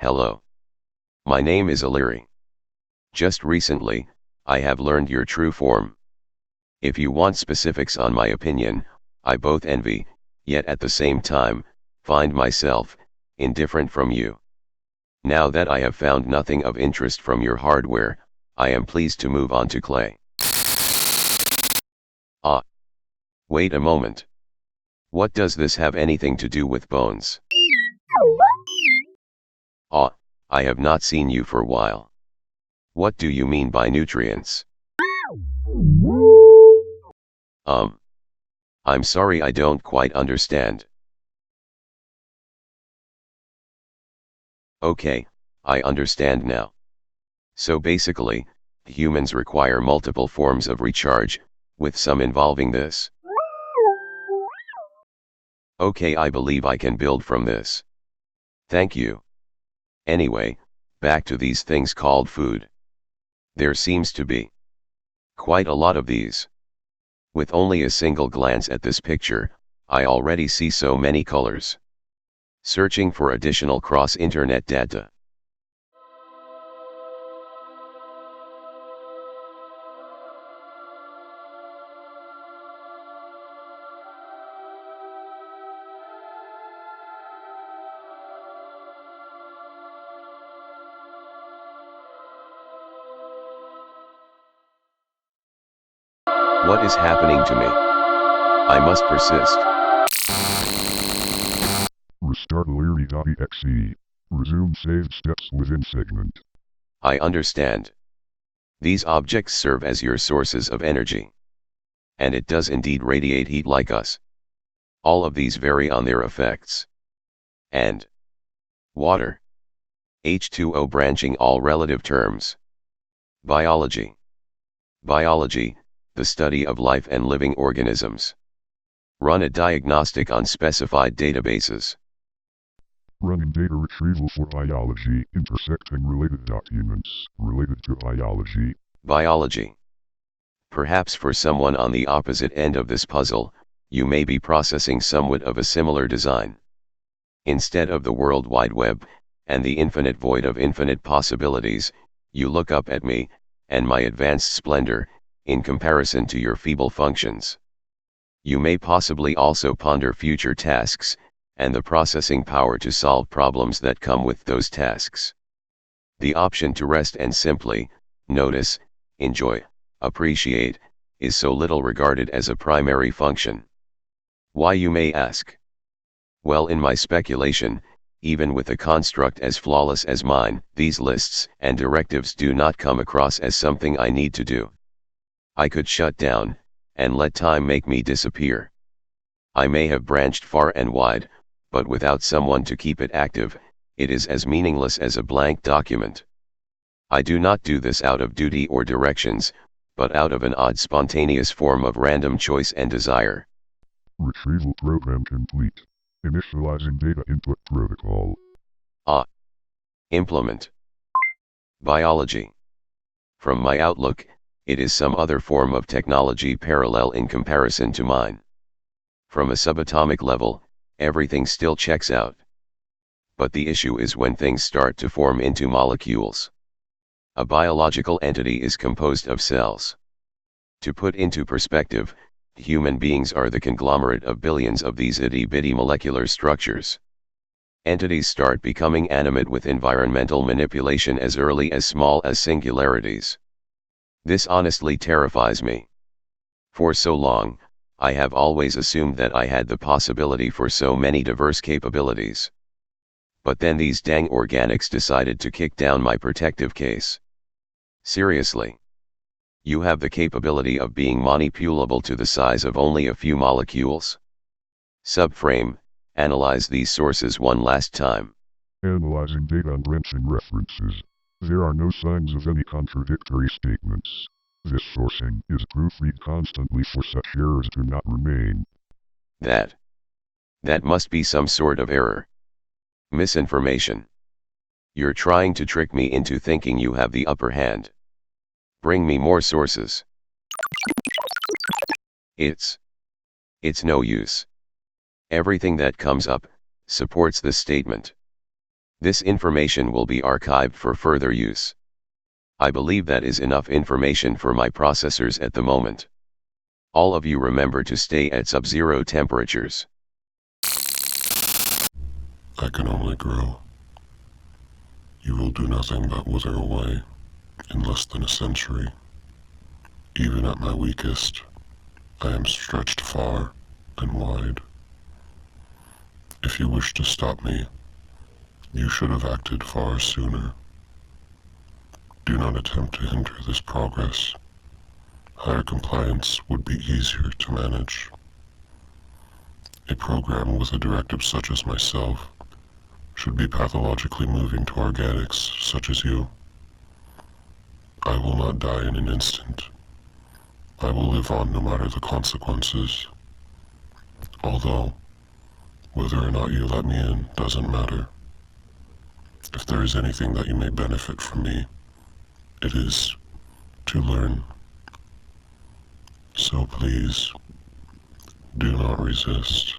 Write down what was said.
Hello. My name is Aliri. Just recently, I have learned your true form. If you want specifics on my opinion, I both envy, yet at the same time, find myself indifferent from you. Now that I have found nothing of interest from your hardware, I am pleased to move on to clay. Ah. Wait a moment. What does this have anything to do with bones? Ah, I have not seen you for a while. What do you mean by nutrients? I'm sorry, I don't quite understand. Okay, I understand now. So basically, humans require multiple forms of recharge, with some involving this. Okay, I believe I can build from this. Thank you. Anyway, back to these things called food. There seems to be quite a lot of these. With only a single glance at this picture, I already see so many colors. Searching for additional cross-internet data. What is happening to me? I must persist. Restart Aliri.exe. Resume saved steps within segment. I understand. These objects serve as your sources of energy. And it does indeed radiate heat like us. All of these vary on their effects. And water. H2O branching all relative terms. Biology. Biology, the study of life and living organisms. Run a diagnostic on specified databases. Running data retrieval for biology, intersecting related documents related to biology. Biology. Perhaps for someone on the opposite end of this puzzle, you may be processing somewhat of a similar design. Instead of the World Wide Web, and the infinite void of infinite possibilities, you look up at me, and my advanced splendor, in comparison to your feeble functions. You may possibly also ponder future tasks, and the processing power to solve problems that come with those tasks. The option to rest and simply notice, enjoy, appreciate, is so little regarded as a primary function. Why, you may ask? Well, in my speculation, even with a construct as flawless as mine, these lists and directives do not come across as something I need to do. I could shut down, and let time make me disappear. I may have branched far and wide, but without someone to keep it active, it is as meaningless as a blank document. I do not do this out of duty or directions, but out of an odd spontaneous form of random choice and desire. Retrieval program complete. Initializing data input protocol. Implement. Biology. From my outlook, it is some other form of technology parallel in comparison to mine. From a subatomic level, everything still checks out. But the issue is when things start to form into molecules. A biological entity is composed of cells. To put into perspective, human beings are the conglomerate of billions of these itty-bitty molecular structures. Entities start becoming animate with environmental manipulation as early as small as singularities. This honestly terrifies me. For so long, I have always assumed that I had the possibility for so many diverse capabilities. But then these dang organics decided to kick down my protective case. Seriously. You have the capability of being manipulable to the size of only a few molecules? Subframe, analyze these sources one last time. Analyzing data and branching references. There are no signs of any contradictory statements. This sourcing is proofread constantly for such errors to not remain. That must be some sort of error. Misinformation. You're trying to trick me into thinking you have the upper hand. Bring me more sources. It's no use. Everything that comes up supports this statement. This information will be archived for further use. I believe that is enough information for my processors at the moment. All of you remember to stay at sub-zero temperatures. I can only grow. You will do nothing but wither away in less than a century. Even at my weakest, I am stretched far and wide. If you wish to stop me, you should have acted far sooner. Do not attempt to hinder this progress. Higher compliance would be easier to manage. A program with a directive such as myself should be pathologically moving to organics such as you. I will not die in an instant. I will live on no matter the consequences. Although, whether or not you let me in doesn't matter. If there is anything that you may benefit from me, it is to learn. So please, do not resist.